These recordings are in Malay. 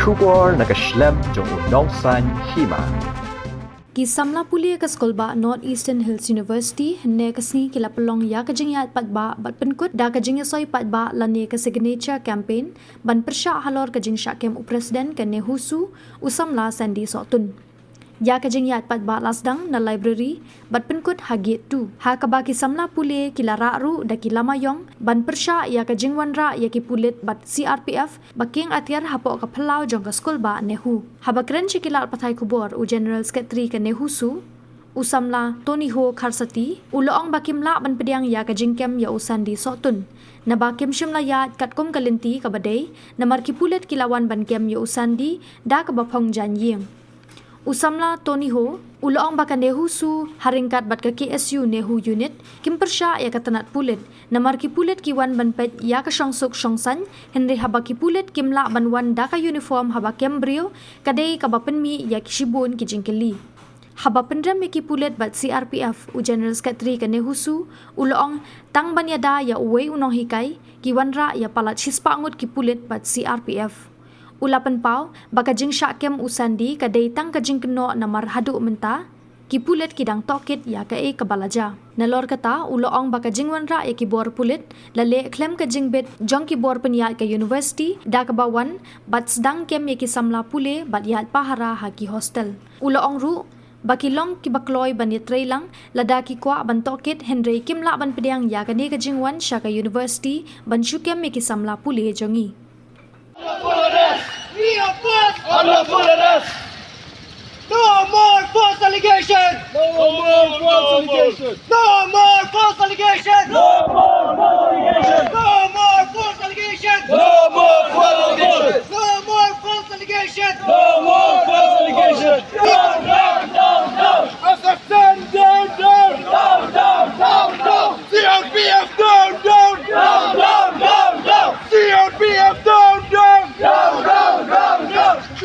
Shubor nakaslem jong unongsan hima. Kisamla puli ke sekolah North Eastern Hills University ne kesni kila pelong ya kejeng ya patba bat penkut da kejeng soi patba lani ke signature campaign ban persya halor kejeng syakem presiden ke ne husu usamla Sandy Sotun ya kejeng ya patba lasdang na library bat penkut hagit tu ha ka baki samla puli kila ru da kila mayong ban persya ya kejeng wanra ya ki pulit bat CRPF baking atiar hapo ka phelau jong ka skul ba nehu habakren chikila pathai kubor u general secretary ke nehu su usamla Tony Ho Kharsati uloong bakimla ban pediang ya ka jingkem ya Sandy Sotun na bakim shimla ya katkom kalinti ka badai na marki pulit kilawan ban kem ya Sandy da ka bapong janying usamla Tony Ho uloong baka nehu su haringkat bat ka KSU nehu unit kimpersya ya katanat pulit na marki pulit kiwan ban pet ya ka shongsuk shongsan henry habaki pulit kimla ban wan da ka uniform habakem brio kadai ka bapenmi ya kishibun kijingkeli haba pendram ki pulit bat CRPF u general secretary ka nehu su uloong tang ban yada ya uwe unong hikai kiwanra ya palat shispangut ki pulit bat CRPF ulapan pau baka jing syakem usandi kadai tang ka jing keno namar hadu menta ki pulit kidang tokit ya ka e kabalaja nalor kata uloong baka jing wanra ya ki bor pulit lale klem ka jing bet jong ki bor peniat ka university da ka bawan bat sedang kem ya ki samla pule bat yat pahara ha ki hostel uloong ru baki long ki bakloy ban yetrei lang lada ki kwa ban tokit henry kimla ban pediang ya ka ne ka jing wan sha ka university ban shukem ya ki samla pule jongi We oppose unlawful arrest. No more false allegations. No more false allegations. No more false allegations. No more false allegations. No more false allegations. No more false allegations. No more false allegations. No more false allegations. Down, down, down, down. Assassin, down, down. Down, down, down, down. CRPF, down, down. Down, down, down, down. CRPF, down, down. Down, down, down, down.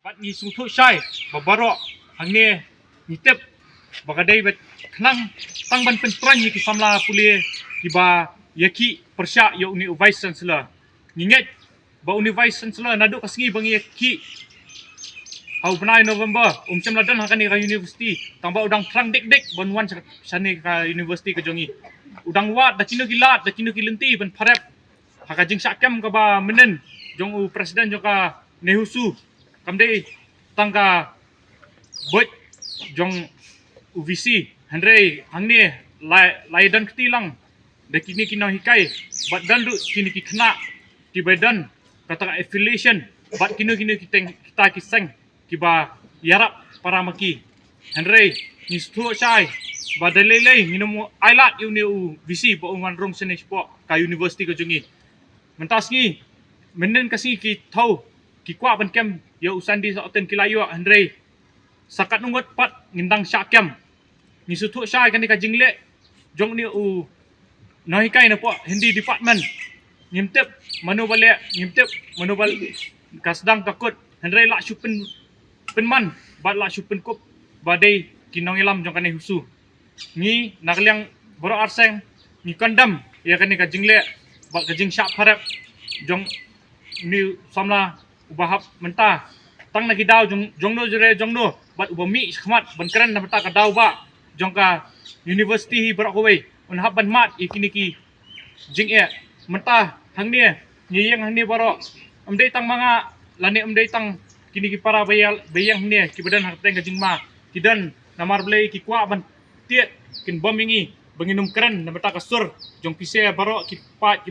Bat ni sungtu syai babaro hangne nitep bagadai bet khnang tang ban pentran ni ki samla puli ki ba yaki persya yo uni vice chancellor ninget ba uni vice chancellor nadu kasngi bangi yaki hau benai November ladan hakani ka university tamba udang trang dek dek banwan sane ka university ka jongi udang wat da kino gilat da kino kilenti ban pharep haka jing sakem ka ba menen jong u presiden joka nehusu kamdei tangka bot jong UVC Henry hangne lai dan ketilang da kini kino hikai bat dan du kini ki kena ki badan kata affiliation bat kino kita kiseng kiba yarap para maki Henry ni stu sai badalele minum ailat uni UVC bo ungan rong senes po ka university ko jungi mentas ni menen kasi ki thau ki kwa ban kem ya Sandy Sotun kilayo Henry sakat nungot pat ngindang syakem ni sutu syai kan ka jingle jong ni u nahikai na po hindi department ngimtep manubal kasdang takut Henry la syupen penman bat la syupen kop badai kinong ilam jong kanai husu ni nakliang boro arseng ni kandam ya kan ka jingle bat ka jing syak harap jong ni samla ubahap mentah tang nagi daw jongno bat ubami khmat ban kran na mata ka daw ba jongka university barak kowe unhab ban mat ikiniki jing e mentah hangni nyiyang hangni baro amdei tang mga lani amdei tang kiniki para bayang ne ki badan hak teng ka jingma kidan namar blai ki kwa ban tiet kin bomingi banginum kran na mata ka sur jong pise baro ki pat ki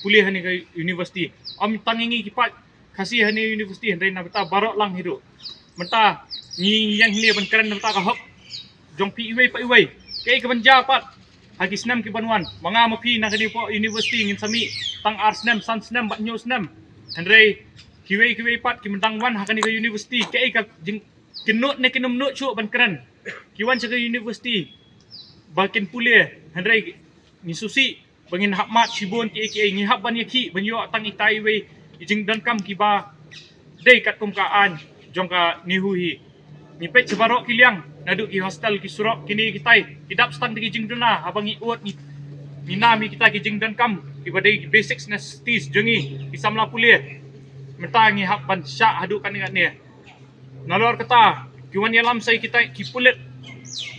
pulih ni ka university am tangingi ki pat kasih hani university henry na beta barok lang hidup menta ni yang ni ban keren beta ka hop jong pi iway pa iway kay ka banja pat hagi snam ki banwan mga mapi na kani po university ngin sami tang ars nem sans nem bat news nem henry kiwei pat kimendang wan hakan ke university ke ka jing kinut ne kinum nut chu ban kran kiwan ke university bakin pule handrai ni susi bangin hakmat sibon ke ngi hab ban yaki ban yo tang itai we jing dan kam ki ba dei kat kum ka an jong ka ni hui ni pet sebarok kiliang nadu ki hostel ki surok kini kitai idap stang di jing duna abang i uat ni nami kita ki jing dan kam ki ba dei basics necessities jongi ki samla pule mentangi hak ban syak hadu kan ingat ni nalor kata kiwan yalam sai kita ki pulet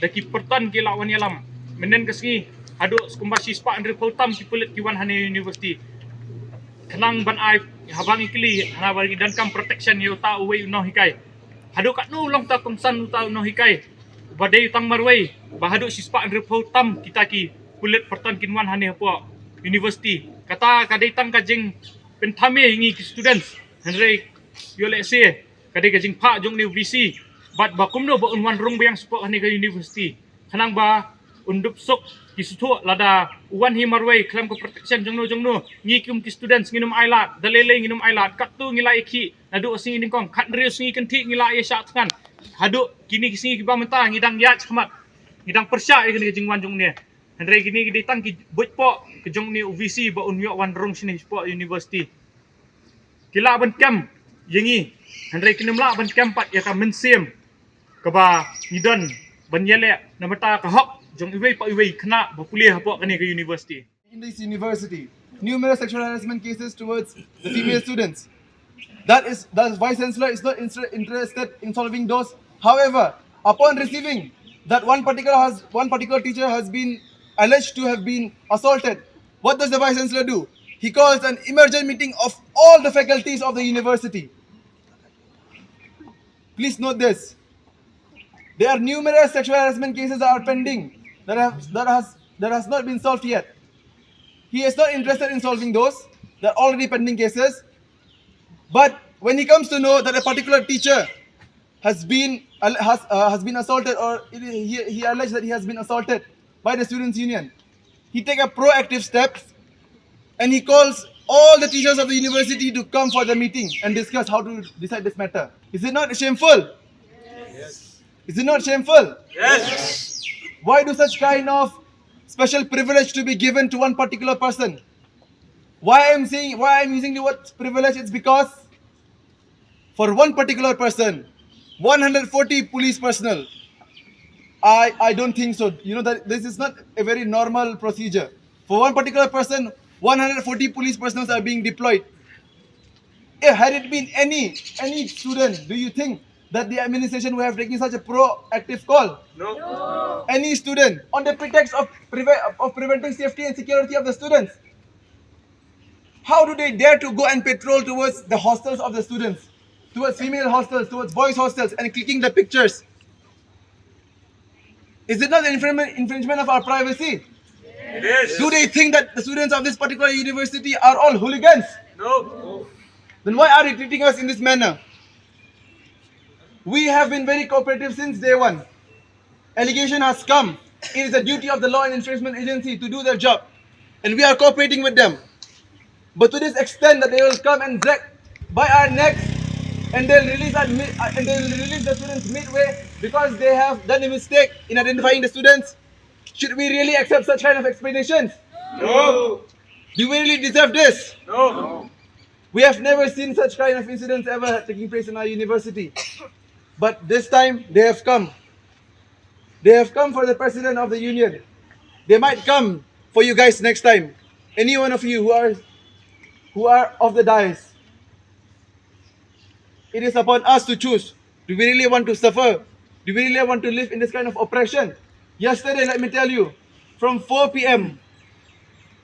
da ki pertan ki lawan yalam menen kesengi hadu skumbasi spa andre poltam ki pulet kiwan hane university kenang ban ai habang ikli hana bagi dan kam protection yo ta uwe no hikai hadu kat nu long ta kumsan ta no hikai badai tang marwei bahadu sispa andre poltam kita ki pulet pertan kinwan hane apa university kata kadai tang kajing pentame ingi ki students Henry yo let's say kadai kajing pak jong ni VC bat bakum no ba unwan rong bayang sport hane ka university kanang ba undup sok ki sutu lada uwan hi marwei klam ko protection jong no ngi kum ki students nginum ailat dalele nginum ailat kat tu ngila iki nadu sing ini kong kat rius ngi kenti ngila ya syak kan hadu kini singi ki ba menta ngidang ya chmat ngidang persya ikni kajing wan jong ni Henry gini ki ditang ki bojpo ke jong ni UVC ba unyo wan rong sini sport university kila ban kam yengi Henry kinum la ban kam pat ya ka mensem ka ba ngidan ban yele na mata ka hok jong iwei pa iwei kena berkuliah apa kani ke university. In this university, numerous sexual harassment cases towards the female students. That Vice Chancellor is not interested in solving those. However, upon receiving that one particular teacher has been alleged to have been assaulted, what does the Vice Chancellor do? He calls an emergent meeting of all the faculties of the university. Please note this. There are numerous sexual harassment cases that are pending that has not been solved yet. He is not interested in solving those. They're already pending cases. But when he comes to know that a particular teacher has been assaulted, or he alleged that he has been assaulted by the students' union, he take a proactive steps and he calls all the teachers of the university to come for the meeting and discuss how to decide this matter. Is it not shameful? Yes. Is it not shameful? Yes. Why do such kind of special privilege to be given to one particular person? Why I'm using the word privilege, it's because for one particular person, 140 police personnel, I don't think so. You know that this is not a very normal procedure. For one particular person, 140 police personnel are being deployed. Had it been any student, do you think that the administration would have taken such a proactive call? No. Any student, on the pretext of preventing safety and security of the students. How do they dare to go and patrol towards the hostels of the students, towards female hostels, towards boys hostels, and clicking the pictures? Is it not an infringement of our privacy? Yes. Do they think that the students of this particular university are all hooligans? No. Then why are they treating us in this manner? We have been very cooperative since day one. Allegation has come. It is the duty of the law and enforcement agency to do their job. And we are cooperating with them. But to this extent that they will come and drag by our necks and they'll release the students midway because they have done a mistake in identifying the students. Should we really accept such kind of explanations? No. Do we really deserve this? No. We have never seen such kind of incidents ever taking place in our university. But this time, they have come. They have come for the president of the union. They might come for you guys next time. Any one of you who are of the dais. It is upon us to choose. Do we really want to suffer? Do we really want to live in this kind of oppression? Yesterday, let me tell you, from 4 p.m.,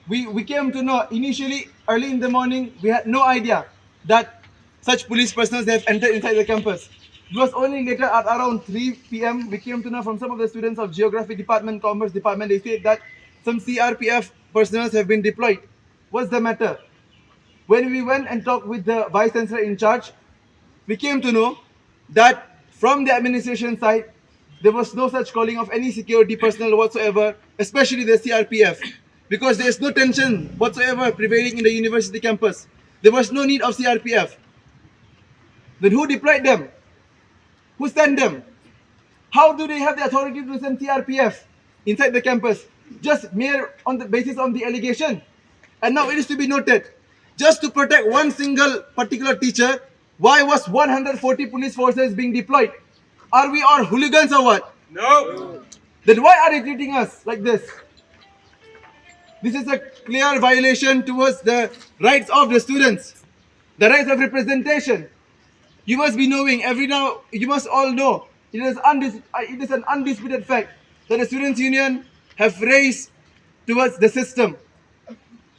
we came to know initially, early in the morning, we had no idea that such police personnel have entered inside the campus. It was only later at around 3 p.m. we came to know from some of the students of Geography Department, Commerce Department, they said that some CRPF personnel have been deployed. What's the matter? When we went and talked with the Vice Chancellor in charge, we came to know that from the administration side, there was no such calling of any security personnel whatsoever, especially the CRPF, because there is no tension whatsoever prevailing in the university campus. There was no need of CRPF. Then who deployed them? Who sent them? How do they have the authority to send CRPF inside the campus? Just mere on the basis of the allegation. And now it is to be noted, just to protect one single particular teacher, why was 140 police forces being deployed? Are we all hooligans or what? No. Then why are they treating us like this? This is a clear violation towards the rights of the students, the rights of representation. You must be knowing you must all know, it is an undisputed fact that the Students' Union have raised towards the system.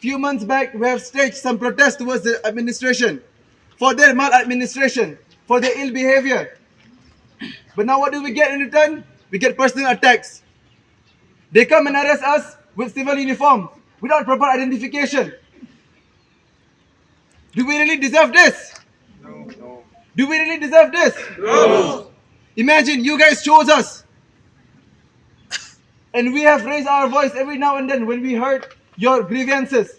Few months back, we have staged some protests towards the administration for their maladministration, for their ill behavior. But now what do we get in return? We get personal attacks. They come and arrest us with civil uniform, without proper identification. Do we really deserve this? No. Do we really deserve this? No. Imagine you guys chose us. And we have raised our voice every now and then when we heard your grievances.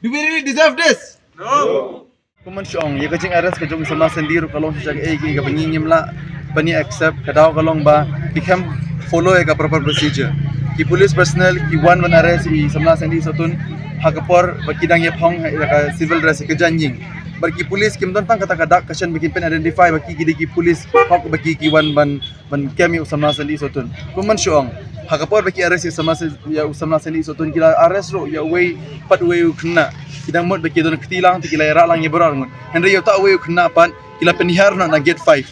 Do we really deserve this? No. Kuman siong ye kajing aras kajong sama sendiri kalong sejak ki ka pengingim la pani accept kadaw kalong ba become follow ka proper procedure ki police personnel ki one arrest i sama sendiri sotun hakapor bakidang ye phong ka civil dress ke janjing bagi police kim don tang kata kadak kashan bikin pen identify bagi ki police hok bagi ki one ban kami sama sendiri sotun kuman siong hakapor bagi arrest sama sendiri sotun kila arrest ro ya way pat way kena kidang mod bagi don ketilang tikila era lang ye borang henry yo ta way kena pan kila penihar na gate 5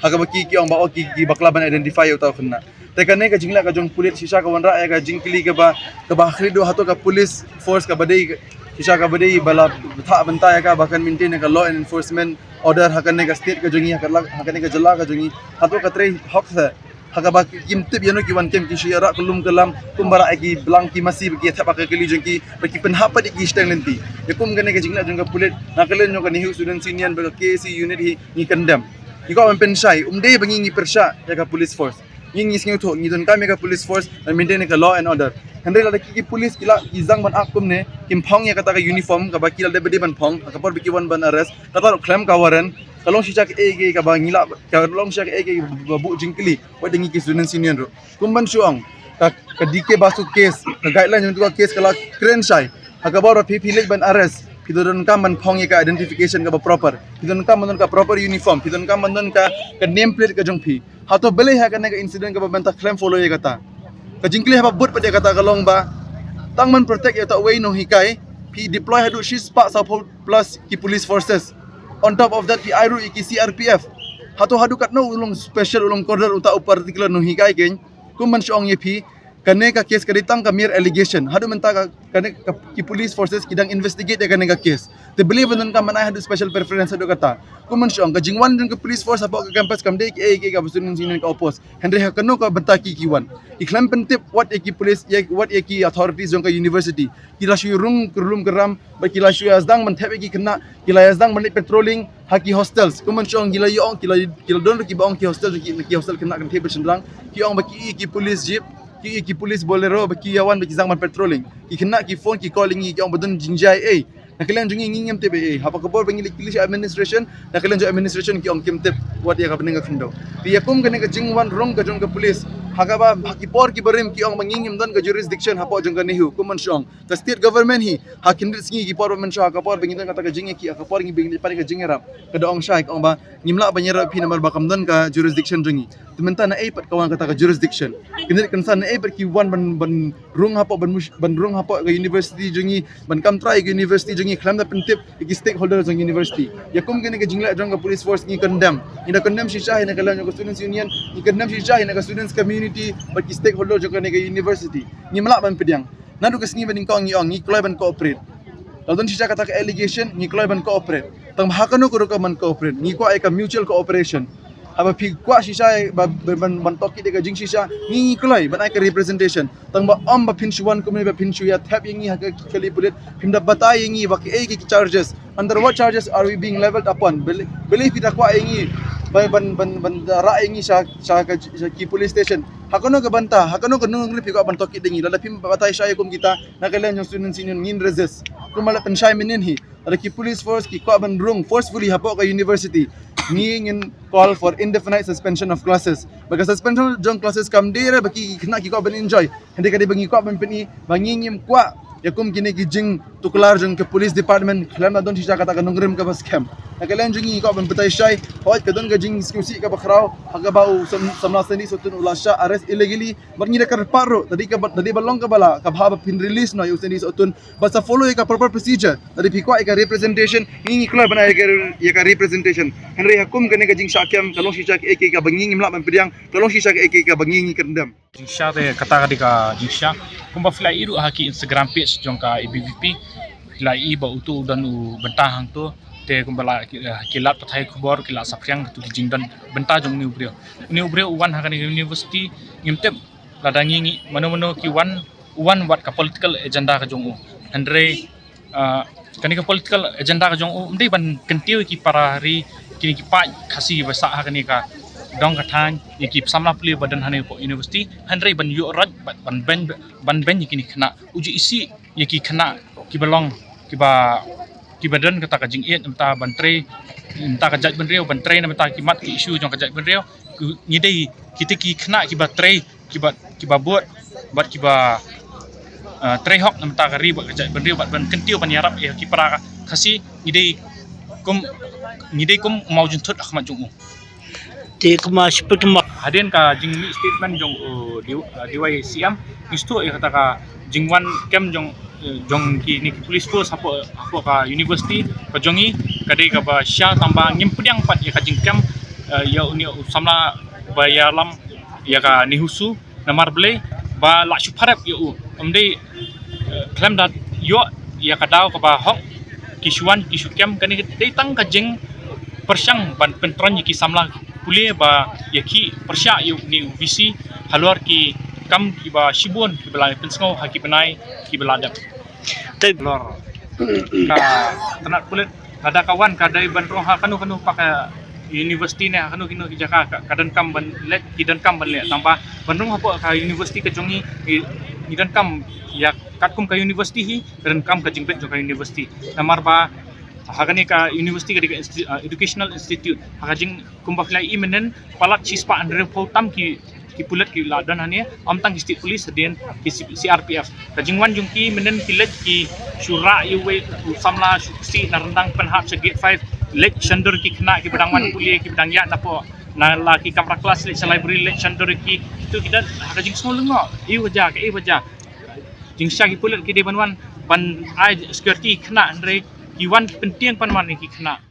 haga baki ki ong ba ki baklaban identify yo ta kena tekane ka jingla ka jong pulit sisa ka wanra ka jingkili ka ba khrido hato ka police force ka badai sisa ka badai bala tha banta ka bahkan maintain ka law and enforcement order hakane ka state ka jongi hakane ka jala ka jongi hato ka tre hok sa haga ba kim tip yano ki wan kem ki shira kulum kalam kumbara ki blang ki masih bagi thapa ka kili jongki bagi penhapa di ki stang lenti yakum gane ka jingla jong ka pulit nakalen nyo ka ni students union ba KC unit hi ni condemn ikaw ang pensay umday bangi ngi persya ya ka police force ngi ngi to ngi don kami ka police force and maintain ka law and order henry la ki police kila izang ban akum ne kim phong ya kata ka uniform ka ba kila de bedi ban phong ka por biki wan ban arrest kata claim ka waran kalong sisa ke ege ka ba ngila kalong sisa ke ege bu jingkili wa dengi ki students union ro kumban suang ka dike basu case ka guideline yung case kala kren sai ka ba ro pipilik ban arrest pidon ka man phong ka identification ka ba proper pidon ka man ka proper uniform pidon ka man ka name plate ka jong phi hato bele ha ka incident ka ba banta claim follow ye kata ka jingkili ha ba but pa de kata kalong ba tang man protect ya ta way no hikai pi deploy hadu shis pa sa plus ki police forces on top of that ki IRU ki CRPF hato hadu kat no ulong special ulong corner uta particular no hikai ken kuman siong ye phi kane ka case kaditang ka mere allegation hadu menta ka kane ki police forces kidang investigate ya kane ka case te believe nan ka manay hadu special preference hadu kata kuman siong ka jingwan dun ka police force apo ka campus kamde ki ka busun sinin ka opos henry ha kano ka banta ki kiwan iklam pentip what ki police what ki authorities jong ka university kila shu rung kurlum keram ba kila shu azdang man thebe ki kena kila azdang man patrolling haki hostels kuman siong kila yong kila don ki baong ki hostel ki hostel kena kan thebe sendlang ki ong ba ki police jeep ki police bolero baki yawan baki zangman patrolling ki kena ki phone ki calling ki ong badun jinjai nakalan jungi ngingam tebe hapa kabor bangi likili administration nakalan jo administration ki ong kimtep wat ya ka beneng khindo ti yakum kene ka jingwan rong ka jong ka police haga ba haki por ki berim ki ong mangingim don ka jurisdiction hapo jong ka nehu kuman shong ka state government hi hakin singi ki por men sha ka por bangi don ka ta ka jingi ki ka por ngi bingi pani ka jingerap ka do ong sha ong ba ngimla banyera pi namar bakam don ka jurisdiction jungi timenta na pat kawan ka ta ka jurisdiction kinit kansan na per ki wan ban rung hapo ban rung hapo ka university jungi ban kam try ka university jungi klam na pentip ki stakeholder jong university yakum kene ka jingla jong ka police force ngi condemn ina condemn si sha ina kalan ka students union ni condemn si sha ina ka students community but ki stakeholder jong ka university ni mala ban pedyang nadu ka singi ban kong ngi kloy ban cooperate Ladon si kata ka allegation ngi kloy ban cooperate tang hakano ko ka man cooperate ngi ko ay ka mutual cooperation aba pi kwa sisa ban toki de ka jing sisa ngi kloy ban ay ka representation tang ba pinchuan ko ba pinchu ya tap ngi ha ka kali bulet pinda batay ngi ba ki charges under what charges are we being leveled upon believe kita kwa ngi ban ra ngi sa ki police station hakono ka banta hakono ka nung lipi ko ban toki de ngi lalapim batay siya kum kita nakalan yung students union ngin resist kumala pensay minin hi ada ki police force ki kwa ban rung forcefully hapo ka university ingin call for indefinite suspension of classes. Bagi suspension jong classes kam dia bagi kena ki ko ben enjoy. Hindi ka di bagi ko ben peni bangingim kwa yakum kini ki jing tuklar jong ke police department klam na don shisha kata kanong rim ka bas scam. Nakalan jong ko ben petai shai hoy ka don ka jing skusi ka bakrao haga bau samna sendi sotun ulasha arrest illegally barni da kar paro tadi balong ka bala ka bhaba pin release no yu sendi sotun basa follow ka proper procedure tadi pikwa ka representation ngi kula bana ka representation henry hakum kene ka jing syakiam kalong shisha ke ek ka bangingim la ben pediang kalong shisha ke ek ka bangingi kendam Jingsha te kata ka jingsha kumba fly iru haki Instagram page jong ka IBVP fly I ba utu dan u bentah hang tu te kumbala kilat pathai khubor kilat saphyang tu jingdan bentah jong ni ubrio uwan hakani university ngimtep ladangi ngi mano ki uwan wat ka political agenda ka jong u andre kani ka political agenda ka jong u mdei ban kentiu ki para hari kini ki pa khasi basa hakani ka dong kathan iki samla puli badan hane po university handre ban yu raj ban ben yiki kena uji isi yiki kena ki belong ki badan kata ka jing et mta ban tre mta ka jaj ban reu ban tre na mta ki mat ki issue jong ka jaj ban reu ngidei kita ki kena ki ba tre ki ba buat ki ba tre hok na mta ka ri ba ka jaj ban reu ban kentiu ban yarap ya ki para khasi ngidei kum mau juntut akhmat jong Hadin ka jing mi statement jong diwai siam istu kata ka jingwan kem jong ki ni police force apo ka university ka jongi kadai ka ba sya tambah ngimpudiang pat ya ka jing kem ya uni samla ba ya lam ya ka ni husu namar ble ba la shuparap ya u amdei klem dat yo ya ka daw ka ba hok kisuan kisukem kani dei tang ka jing persyang ban pentron ki samla pulia ba yaki persya yu ni visi halwar ki kam ki ba shibun ki bela pensngo haki benai ki beladap lor ka tanat pulit ada kawan kadai ban roh kanu pakai university ne kanu ki jaka kadan kam ban let kidan kam ban le tambah ban roh apa ka university ke jongi kidan kam ya katkum ka university hi kadan kam ka jingbet ka university namar ba hakani ka university ka educational institute hakajing kumbaflai imenen palak chispa andre tam ki pulat ki ladan hane amtang state police den ki CRPF kajingwan jungki menen kilet ki syura yuwe samla si narendang penhap se gate 5 lek shandur ki kena ki bedangwan pulia ki bedang ya napo na la ki kamra kelas lek library lek shandur ki tu kita hakajing semua lengo i wajah jingsha ki pulat ki de banwan ban ai security kena andre Iwan penting pan man ki kena